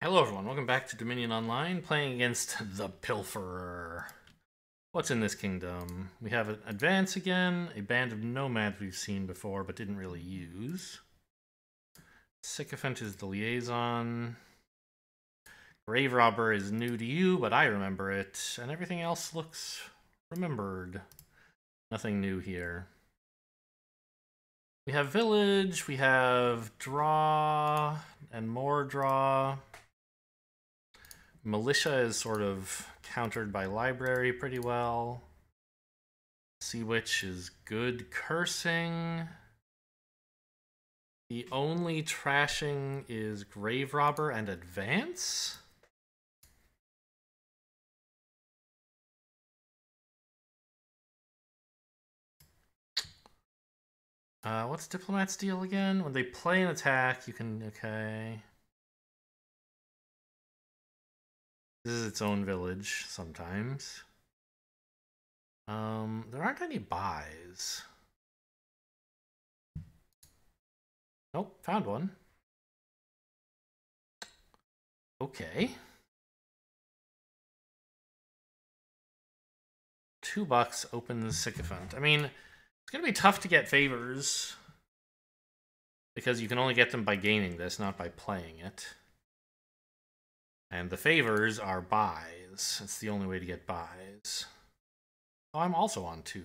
Hello everyone, welcome back to Dominion Online, playing against the Pilferer. What's in this kingdom? We have an Advance again, a band of nomads we've seen before but didn't really use. Sycophant is the liaison. Grave Robber is new to you, but I remember it, and everything else looks remembered. Nothing new here. We have Village, we have Draw, and more Draw. Militia is sort of countered by Library pretty well. Sea Witch is good cursing. The only trashing is Grave Robber and Advance? What's Diplomat's deal again? When they play an attack, you can... Okay. This is its own village, sometimes. There aren't any buys. Nope, found one. Okay. $2 opens Sycophant. I mean, it's going to be tough to get favors because you can only get them by gaining this, not by playing it. And the favors are buys. It's the only way to get buys. Oh, I'm also on 2.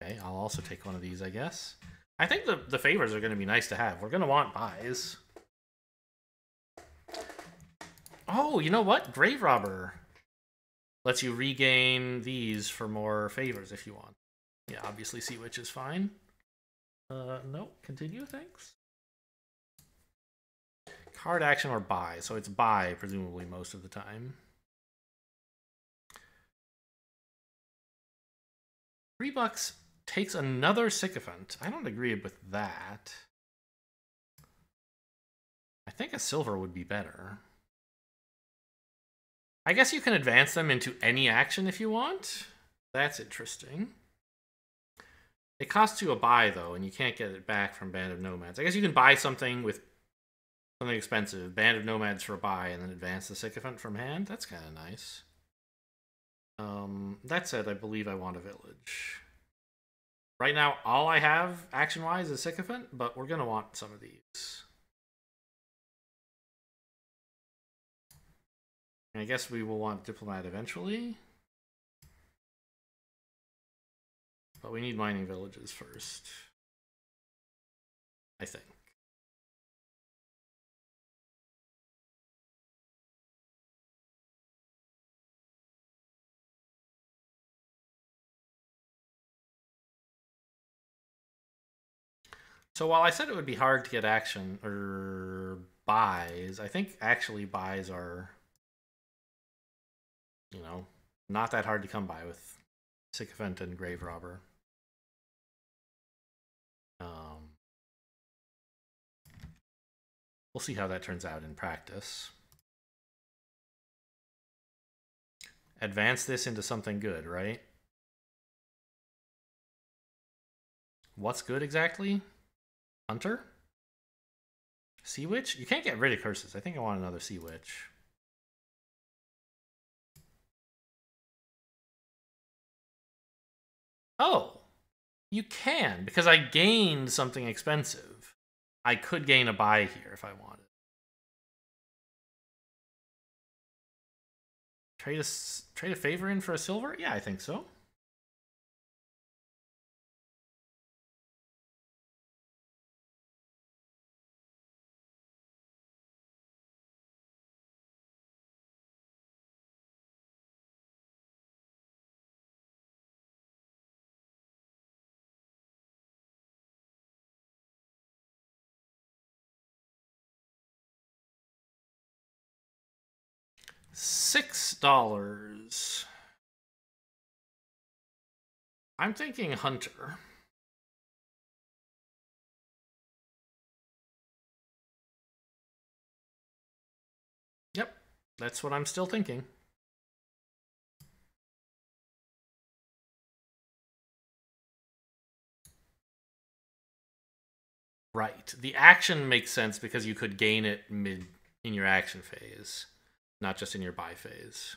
Okay, I'll also take one of these, I guess. I think the favors are going to be nice to have. We're going to want buys. Oh, you know what? Grave Robber lets you regain these for more favors if you want. Yeah, obviously Sea Witch is fine. No, continue, thanks. Card action or buy, so it's buy, presumably, most of the time. $3 takes another Sycophant. I don't agree with that. I think a silver would be better. I guess you can advance them into any action if you want. That's interesting. It costs you a buy, though, and you can't get it back from Band of Nomads. I guess you can buy something with something expensive. Band of Nomads for a buy, and then advance the Sycophant from hand. That's kind of nice. That said, I believe I want a village. Right now, all I have, action-wise, is Sycophant, but we're going to want some of these. And I guess we will want Diplomat eventually. But we need mining villages first. I think. So while I said it would be hard to get action or buys, I think actually buys are, you know, not that hard to come by with Sycophant and Grave Robber. We'll see how that turns out in practice. Advance this into something good, right? What's good exactly? Hunter? Sea Witch? You can't get rid of curses. I think I want another Sea Witch. Oh, you can, because I gained something expensive. I could gain a buy here if I wanted. Trade a favor in for a silver? Yeah, I think so. $6. I'm thinking Hunter. Yep, that's what I'm still thinking. Right. The action makes sense because you could gain it in your action phase, not just in your buy phase.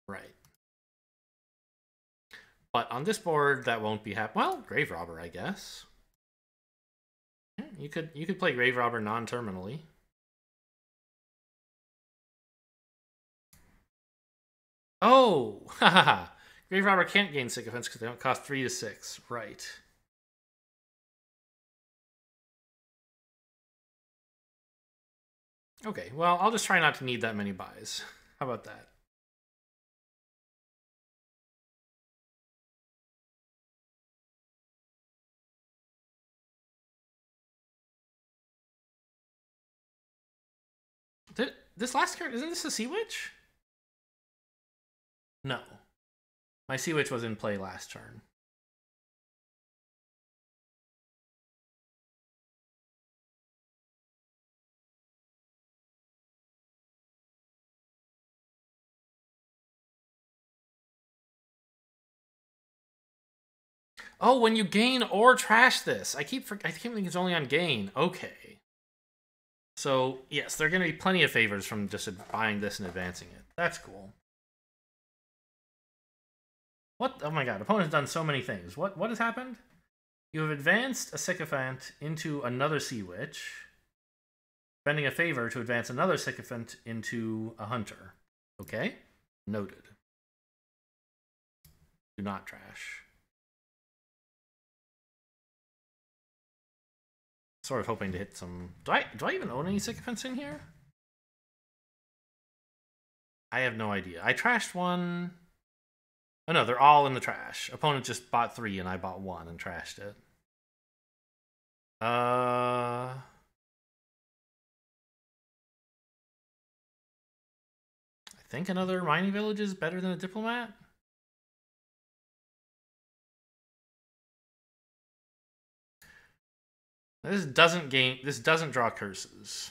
Right. But on this board, that won't be happening. Well, Grave Robber, I guess. Yeah, you could play Grave Robber non-terminally. Oh, haha. Grave Robber can't gain Sycophants because they don't cost 3 to 6. Right. Okay, well, I'll just try not to need that many buys. How about that? This last card, isn't this a Sea Witch? No. My Sea Witch was in play last turn. Oh, when you gain or trash this. I keep thinking it's only on gain. Okay. So, yes, there are going to be plenty of favors from just buying this and advancing it. That's cool. What? Oh my god, opponent's done so many things. What has happened? You have advanced a Sycophant into another Sea Witch, spending a favor to advance another Sycophant into a Hunter. Okay? Noted. Do not trash. Sort of hoping to hit some... Do I even own any Sycophants in here? I have no idea. I trashed one... Oh no, they're all in the trash. Opponent just bought 3 and I bought 1 and trashed it. I think another mining village is better than a diplomat. This doesn't draw curses,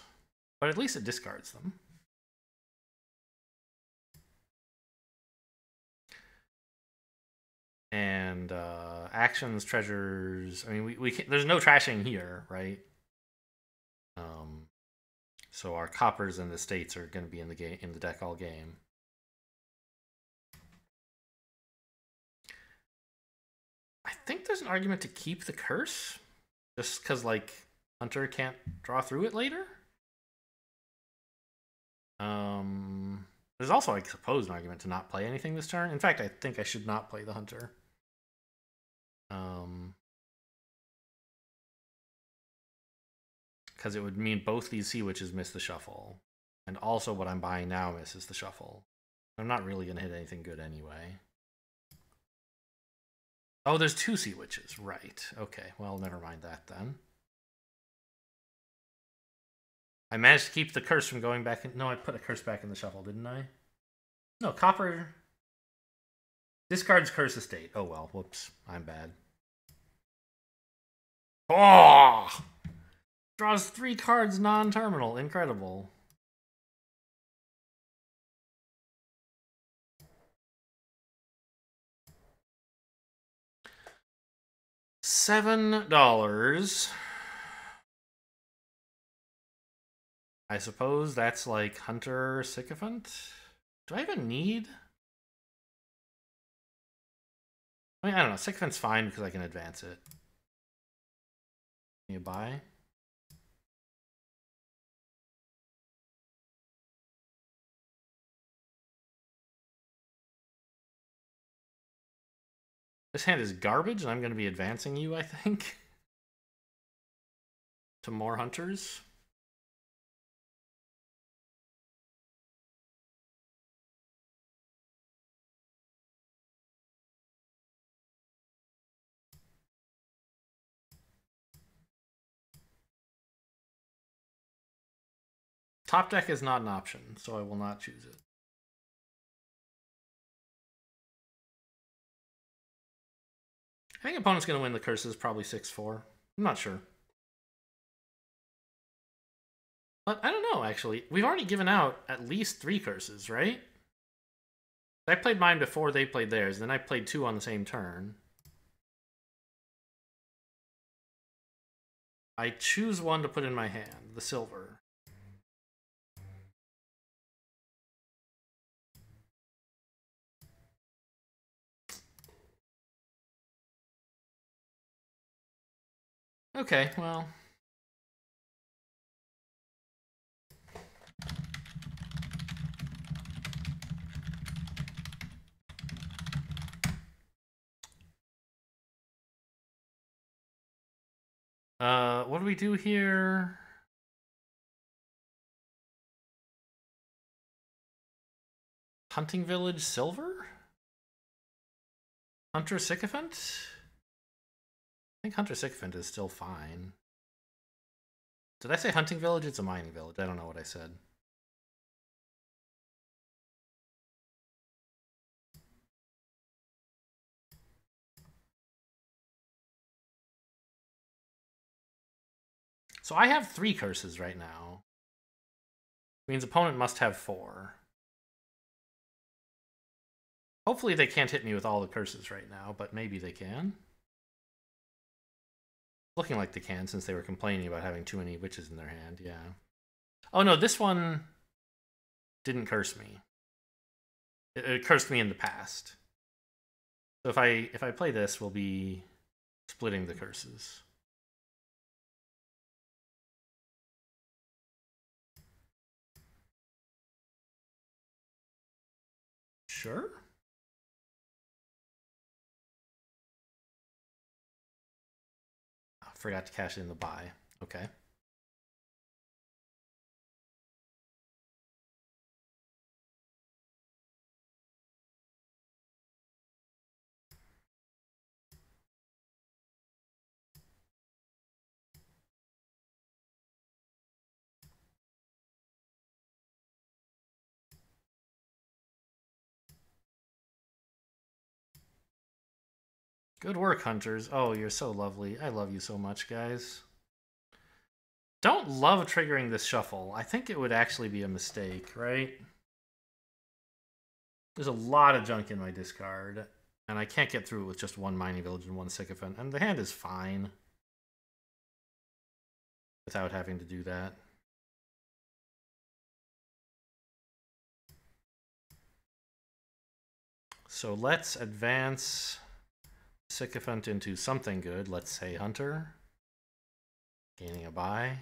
but at least it discards them. And actions, treasures. I mean, we there's no trashing here, right? So our coppers and the states are going to be in the deck all game. I think there's an argument to keep the curse, just because like Hunter can't draw through it later. There's also, I suppose, an argument to not play anything this turn. In fact, I think I should not play the Hunter. Because it would mean both these Sea Witches miss the shuffle. And also what I'm buying now misses the shuffle. I'm not really going to hit anything good anyway. Oh, there's 2 Sea Witches. Right. Okay, well, never mind that then. I managed to keep the curse from going back in... No, I put a curse back in the shuffle, didn't I? No, copper... Discards curse estate. Oh, well. Whoops. I'm bad. Oh! Draws 3 cards non-terminal. Incredible. $7. I suppose that's like Hunter Sycophant. Do I even need? I mean, I don't know. Sycophant's fine because I can advance it. Can you buy? This hand is garbage, and I'm going to be advancing you, I think. To more hunters. Top deck is not an option, so I will not choose it. I think opponent's going to win the curses, probably 6-4. I'm not sure. But I don't know, actually. We've already given out at least 3 curses, right? I played mine before they played theirs, then I played 2 on the same turn. I choose one to put in my hand, the silver. Okay, well. What do we do here? Hunting Village Silver? Hunter Sycophant? I think Hunter Sycophant is still fine. Did I say Hunting Village? It's a mining village. I don't know what I said. So I have 3 curses right now. Means opponent must have 4. Hopefully they can't hit me with all the curses right now, but maybe they can. Looking like they can, since they were complaining about having too many witches in their hand, yeah. Oh no, this one didn't curse me. It cursed me in the past. So if I play this, we'll be splitting the curses. Sure. Oh, forgot to cash in the buy. Okay. Good work, hunters. Oh, you're so lovely. I love you so much, guys. Don't love triggering this shuffle. I think it would actually be a mistake, right? There's a lot of junk in my discard, and I can't get through it with just 1 mining village and 1 sycophant, and the hand is fine without having to do that. So let's advance Sycophant into something good. Let's say Hunter. Gaining a buy.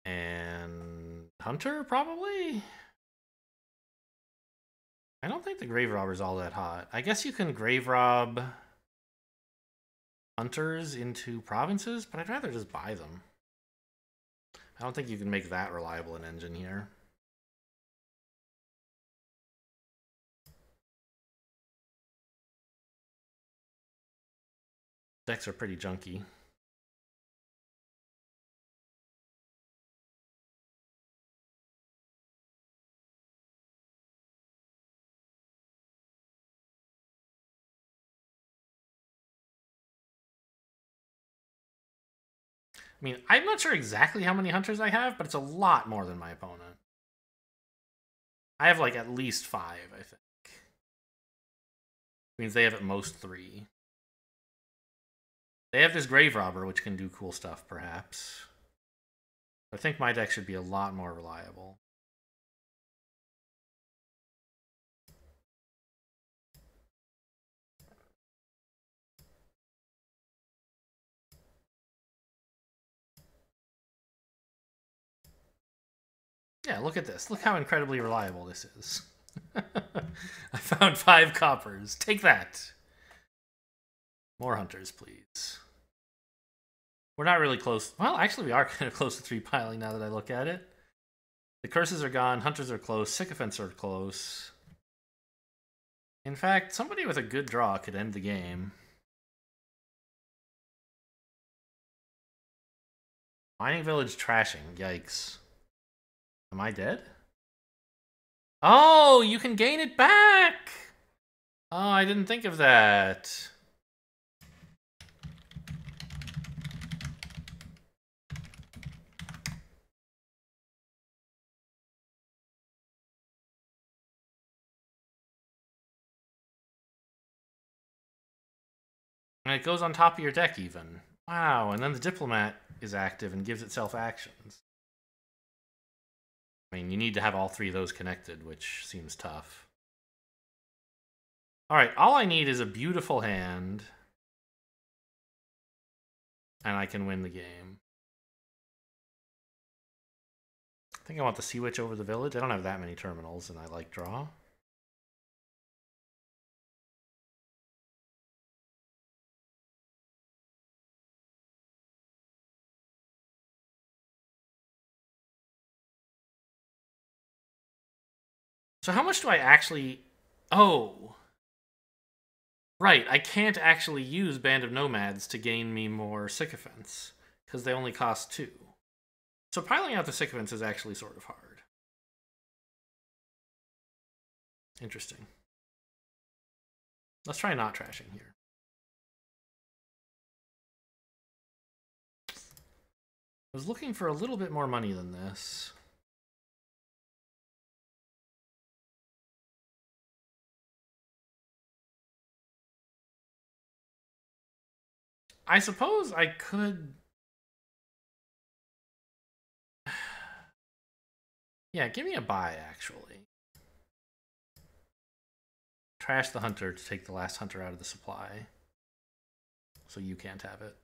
And Hunter, probably? I don't think the Grave Robber's all that hot. I guess you can Grave Rob Hunters into provinces, but I'd rather just buy them. I don't think you can make that reliable an engine here. Decks are pretty junky. I mean, I'm not sure exactly how many hunters I have, but it's a lot more than my opponent. I have like at least 5, I think. Means they have at most 3. They have this Grave Robber, which can do cool stuff, perhaps. I think my deck should be a lot more reliable. Yeah, look at this. Look how incredibly reliable this is. I found 5 coppers. Take that. More hunters, please. We're not really close. Well, actually, we are kind of close to 3 piling now that I look at it. The curses are gone. Hunters are close. Sycophants are close. In fact, somebody with a good draw could end the game. Mining Village trashing. Yikes. Am I dead? Oh, you can gain it back! Oh, I didn't think of that. And it goes on top of your deck even. Wow, and then the Diplomat is active and gives itself actions. I mean, you need to have all 3 of those connected, which seems tough. Alright, all I need is a beautiful hand and I can win the game. I think I want the Sea Witch over the village. I don't have that many terminals, and I like draw. So how much do I actually... Oh. Right, I can't actually use Band of Nomads to gain me more sycophants, because they only cost 2. So piling out the sycophants is actually sort of hard. Interesting. Let's try not trashing here. I was looking for a little bit more money than this. I suppose I could... Yeah, give me a buy, actually. Trash the hunter to take the last hunter out of the supply. So you can't have it.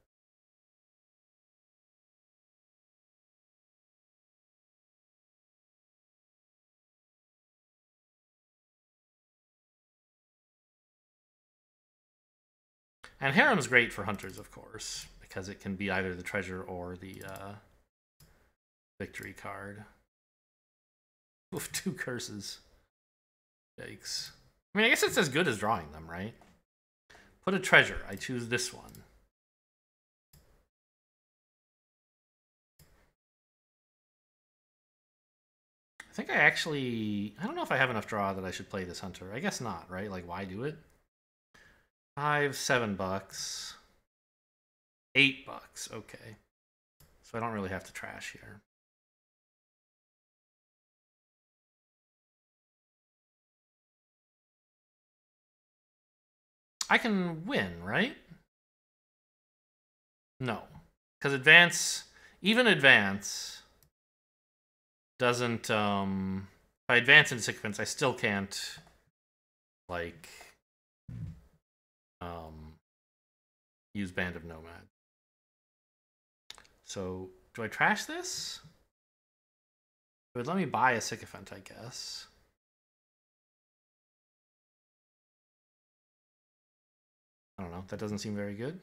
And Harem's great for hunters, of course, because it can be either the treasure or the victory card. Oof, 2 curses. Yikes. I mean, I guess it's as good as drawing them, right? Put a treasure. I choose this one. I think I actually... I don't know if I have enough draw that I should play this hunter. I guess not, right? Like, why do it? 5, $7. $8. Okay. So I don't really have to trash here. I can win, right? No. Because advance, even advance, doesn't, if I advance into sycophants, I still can't, like, use Band of Nomad. So, do I trash this? It would let me buy a sycophant, I guess. I don't know, that doesn't seem very good.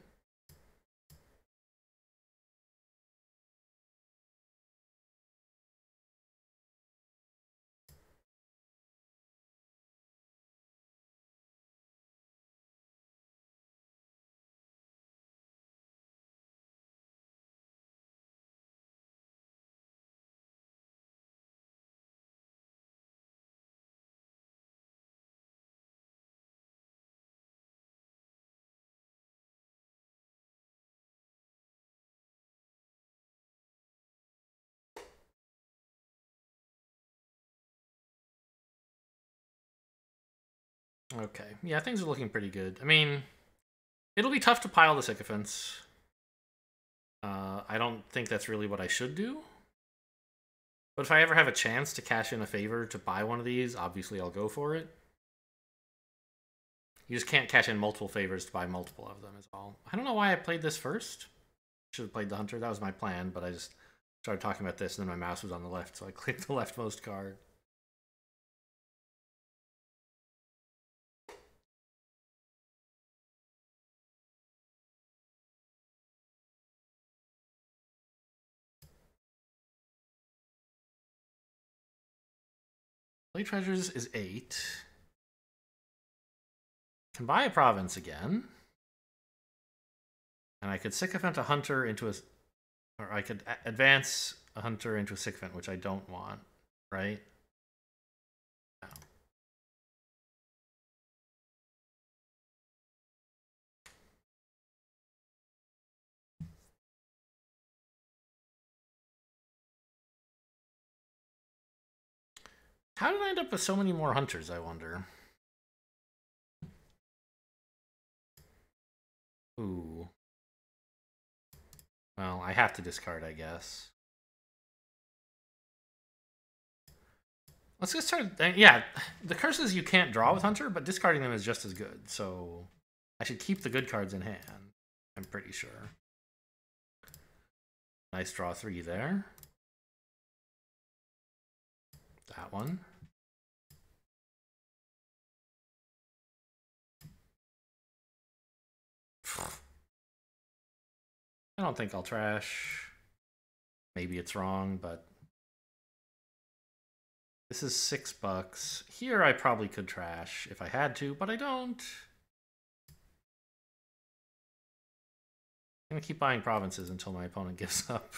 Okay, yeah, things are looking pretty good. I mean, it'll be tough to pile the sycophants. I don't think that's really what I should do. But if I ever have a chance to cash in a favor to buy one of these, obviously I'll go for it. You just can't cash in multiple favors to buy multiple of them is all. I don't know why I played this first. Should have played the hunter. That was my plan, but I just started talking about this and then my mouse was on the left, so I clicked the leftmost card. Play treasures is 8. Can buy a province again. And I could sycophant a hunter into a... Or I could advance a hunter into a sycophant, which I don't want, right? No. How did I end up with so many more hunters, I wonder? Ooh. Well, I have to discard, I guess. Let's just start... Yeah, the curses you can't draw with Hunter, but discarding them is just as good. So I should keep the good cards in hand, I'm pretty sure. Nice draw 3 there. That one. I don't think I'll trash. Maybe it's wrong, but this is $6. Here I probably could trash if I had to, but I don't. I'm gonna keep buying provinces until my opponent gives up.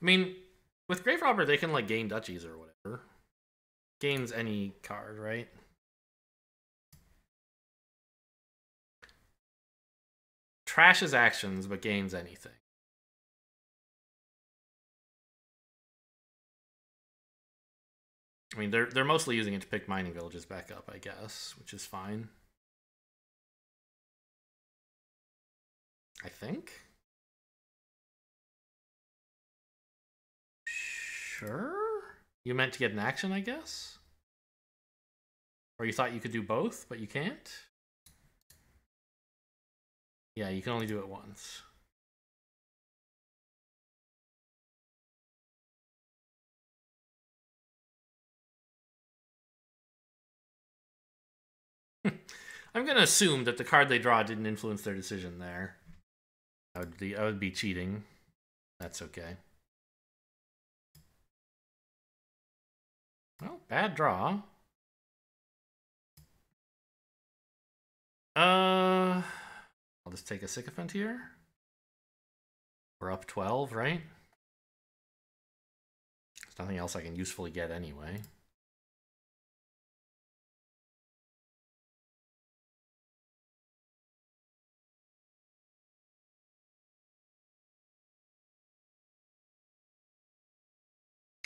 I mean, with Grave Robber, they can like gain duchies or whatever. Gains any card, right? Trashes actions, but gains anything. I mean, they're mostly using it to pick mining villages back up, I guess, which is fine. I think. Sure? You meant to get an action, I guess? Or you thought you could do both, but you can't? Yeah, you can only do it once. I'm going to assume that the card they draw didn't influence their decision there. I would be cheating. That's okay. Well, bad draw. I'll just take a Sycophant here. We're up 12, right? There's nothing else I can usefully get anyway.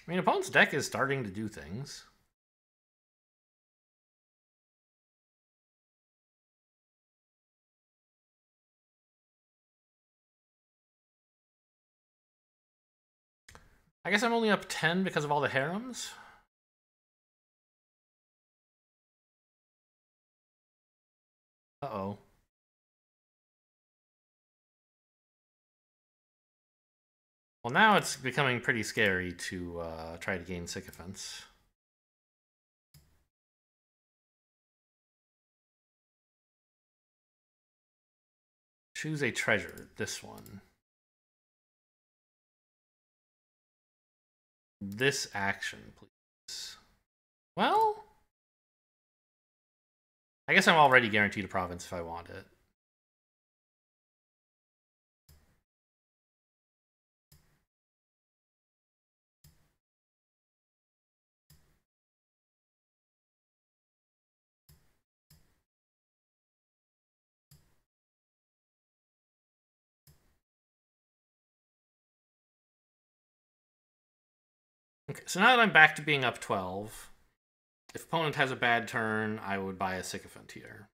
I mean, opponent's deck is starting to do things. I guess I'm only up 10 because of all the harems. Uh-oh. Well, now it's becoming pretty scary to try to gain Sycophants. Choose a treasure, this one. This action, please. Well, I guess I'm already guaranteed a province if I want it. Okay, so now that I'm back to being up 12, if opponent has a bad turn, I would buy a Sycophant here.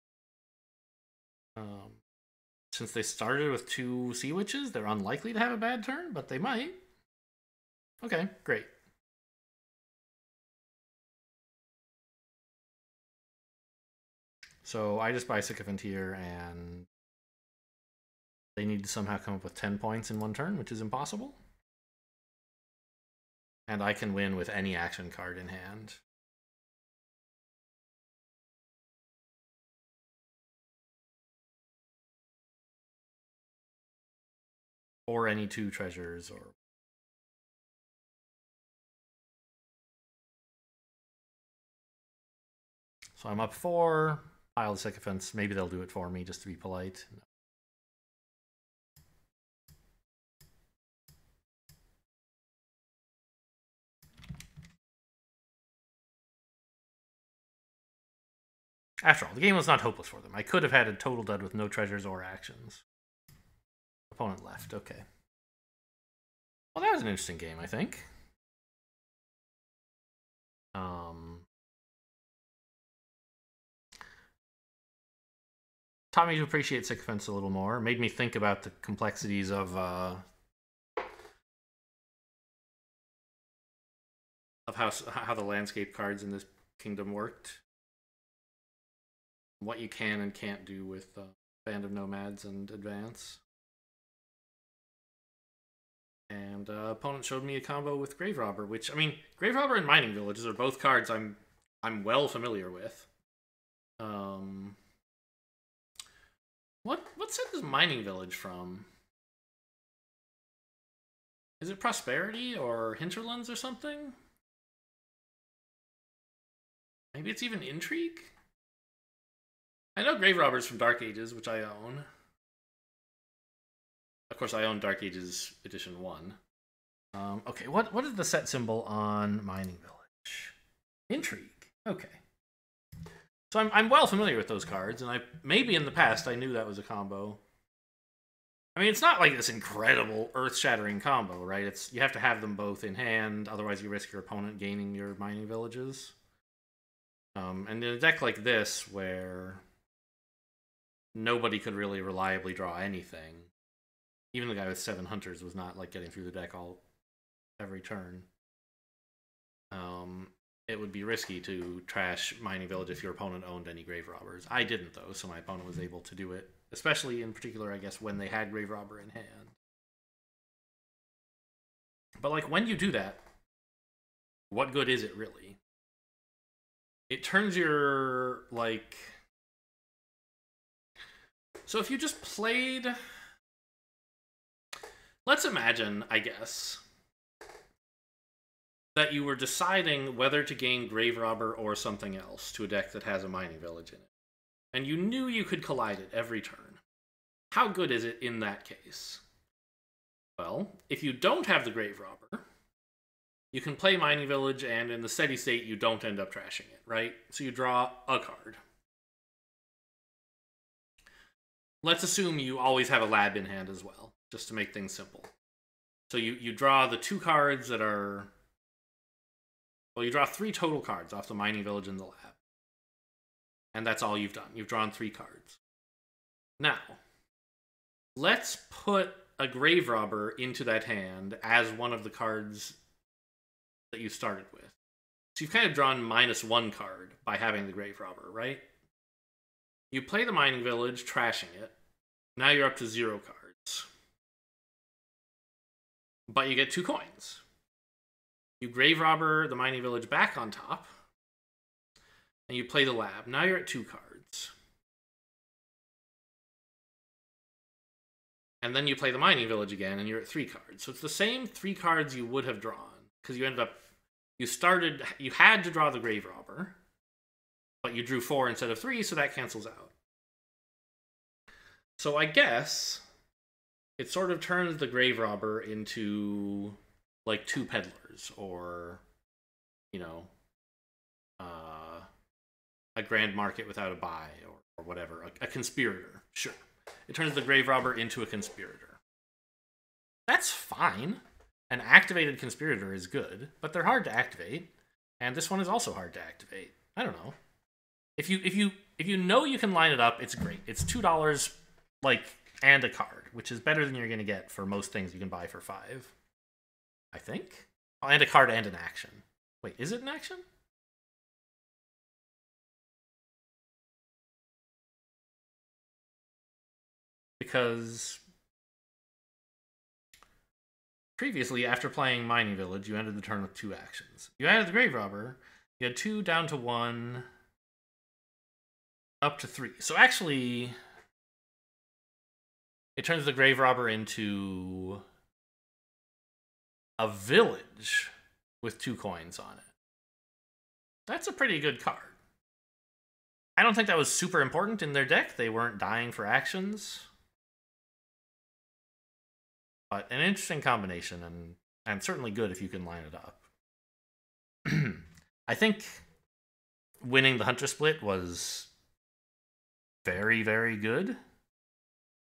Since they started with 2 Sea Witches, they're unlikely to have a bad turn, but they might. Okay, great. So I just buy Sycophant here, and they need to somehow come up with 10 points in one turn, which is impossible. And I can win with any action card in hand. Or any 2 treasures, or... So I'm up 4, pile the Sycophants. Maybe they'll do it for me, just to be polite. No. After all, the game was not hopeless for them. I could have had a total dud with no treasures or actions. Opponent left, okay. Well, that was an interesting game, I think. Taught me to appreciate Sycophants a little more. Made me think about the complexities of how the landscape cards in this Kingdom worked. What you can and can't do with Band of Nomads and Advance. And opponent showed me a combo with Grave Robber, which, I mean, Grave Robber and Mining Villages are both cards I'm well familiar with. What set is Mining Village from? Is it Prosperity or Hinterlands or something? Maybe it's even Intrigue? I know Grave Robber's from Dark Ages, which I own. Of course, I own Dark Ages Edition 1. Okay, what is the set symbol on Mining Village? Intrigue. Okay. So I'm well familiar with those cards, and maybe in the past I knew that was a combo. I mean, it's not like this incredible earth-shattering combo, right? You have to have them both in hand, otherwise you risk your opponent gaining your Mining Villages. And in a deck like this, where nobody could really reliably draw anything, even the guy with 7 Hunters was not like getting through the deck every turn. It would be risky to trash Mining Village if your opponent owned any Grave Robbers. I didn't, though, so my opponent was able to do it. Especially, in particular, I guess, when they had Grave Robber in hand. But, like, when you do that, what good is it, really? It turns your, like... So if you just played... Let's imagine, I guess, that you were deciding whether to gain Grave Robber or something else to a deck that has a Mining Village in it. And you knew you could collide it every turn. How good is it in that case? Well, if you don't have the Grave Robber, you can play Mining Village, and in the steady state, you don't end up trashing it, right? So you draw a card. Let's assume you always have a lab in hand as well, just to make things simple. So you draw the 2 cards that are... Well, you draw 3 total cards off the Mining Village and the lab. And that's all you've done. You've drawn 3 cards. Now, let's put a Grave Robber into that hand as one of the cards that you started with. So you've kind of drawn -1 card by having the Grave Robber, right? You play the Mining Village, trashing it. Now you're up to 0 cards. But you get 2 coins. You Grave Robber the Mining Village back on top. And you play the lab. Now you're at 2 cards. And then you play the Mining Village again, and you're at 3 cards. So it's the same 3 cards you would have drawn. Because you ended up... You had to draw the Grave Robber. But you drew 4 instead of 3, so that cancels out. So I guess it sort of turns the Grave Robber into, like, 2 Peddlers, or, you know, a Grand Market without a buy, or whatever. A Conspirator, sure. It turns the Grave Robber into a Conspirator. That's fine. An activated Conspirator is good, but they're hard to activate, and this one is also hard to activate. I don't know. If you know you can line it up, it's great. It's $2, like, and a card, which is better than you're going to get for most things you can buy for 5. I think? Oh, and a card and an action. Wait, is it an action? Because previously, after playing Mining Village, you ended the turn with 2 actions. You added the Grave Robber, you had 2 down to 1, up to 3. So actually, it turns the Grave Robber into a village with 2 coins on it. That's a pretty good card. I don't think that was super important in their deck. They weren't dying for actions. But an interesting combination, and certainly good if you can line it up. I think winning the Hunter split was very, very good.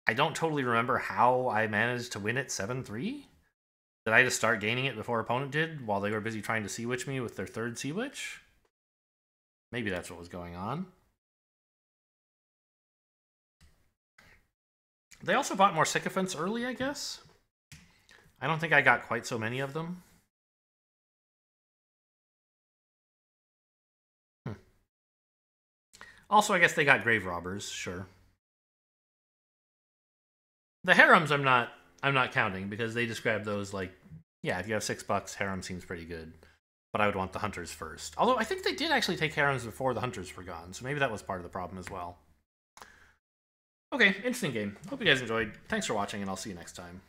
I don't totally remember how I managed to win it 7-3. Did I just start gaining it before opponent did, while they were busy trying to Sea Witch me with their 3rd Sea Witch? Maybe that's what was going on. They also bought more Sycophants early, I guess. I don't think I got quite so many of them. Also, I guess they got grave robbers, sure. The harems I'm not counting because they describe those like, yeah, if you have $6, harem seems pretty good. But I would want the hunters first. Although I think they did actually take harems before the hunters were gone, so maybe that was part of the problem as well. Okay, interesting game. Hope you guys enjoyed. Thanks for watching, and I'll see you next time.